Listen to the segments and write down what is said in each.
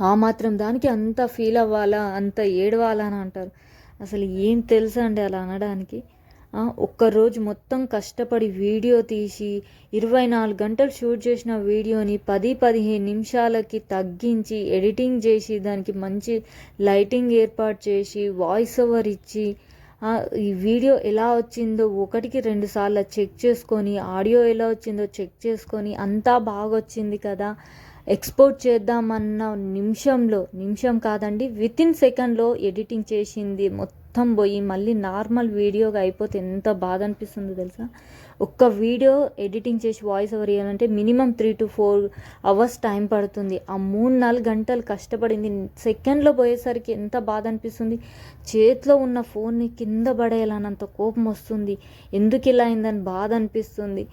ఆ మాత్రం దానికి అంత ఫీల్ అవ్వాలా, అంత ఏడవాలా అని అంటారు. అసలు ఏం తెలుసా అండి అలా అనడానికి? ఒక్కరోజు మొత్తం కష్టపడి వీడియో తీసి 24 గంటలు షూట్ చేసిన వీడియోని 10-15 నిమిషాలకి తగ్గించి ఎడిటింగ్ చేసి దానికి మంచి లైటింగ్ ఏర్పాటు చేసి వాయిస్ ఓవర్ ఇచ్చి ఈ వీడియో ఎలా వచ్చిందో 1-2 సార్లు చెక్ చేసుకొని, ఆడియో ఎలా వచ్చిందో చెక్ చేసుకొని, అంతా బాగొచ్చింది కదా, ఎక్స్పోర్ట్ చేద్దామన్న నిమిషం కాదండి, వితిన్ సెకండ్లో ఎడిటింగ్ చేసింది మొత్తం పోయి మళ్ళీ నార్మల్ వీడియోగా అయిపోతే ఎంత బాధ అనిపిస్తుందో తెలుసా? ఒక్క వీడియో ఎడిటింగ్ చేసి వాయిస్ ఓవర్ ఇవ్వాలంటే మినిమం 3-4 అవర్స్ టైం పడుతుంది. ఆ 3-4 గంటలు కష్టపడింది సెకండ్లో పోయేసరికి ఎంత బాధ అనిపిస్తుంది. చేతిలో ఉన్న ఫోన్ని కింద పడేయాలన్నంత కోపం వస్తుంది. ఎందుకు ఇలా అయిందని బాధ అనిపిస్తుంది.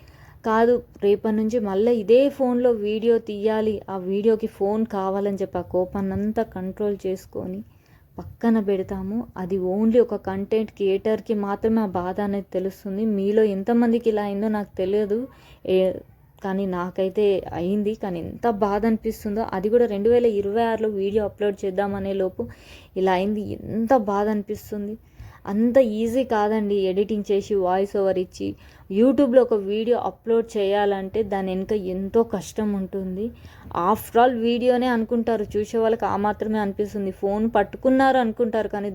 కాదు, రేపటి నుంచి మళ్ళీ ఇదే ఫోన్లో వీడియో తీయాలి, ఆ వీడియోకి ఫోన్ కావాలని చెప్పి ఆ కోపాన్నంతా కంట్రోల్ చేసుకొని పక్కన పెడతాము. అది ఓన్లీ ఒక కంటెంట్ క్రియేటర్కి మాత్రమే ఆ బాధ అనేది తెలుస్తుంది. మీలో ఎంతమందికి ఇలా అయిందో నాకు తెలియదు, కానీ నాకైతే అయింది. కానీ ఎంత బాధ అనిపిస్తుందో, అది కూడా 2026లో వీడియో అప్లోడ్ చేద్దామనే లోపు ఇలా అయింది. ఎంత బాధ అనిపిస్తుంది. అంత ఈజీ కాదండి ఎడిటింగ్ చేసి వాయిస్ ఓవర్ ఇచ్చి యూట్యూబ్లో ఒక వీడియో అప్లోడ్ చేయాలంటే దాని వెనుక ఎంతో కష్టం ఉంటుంది. ఆఫ్టర్ ఆల్ వీడియోనే అనుకుంటారు చూసే వాళ్ళకి, ఆ మాత్రమే అనిపిస్తుంది. ఫోన్ పట్టుకున్నారు అనుకుంటారు కానీ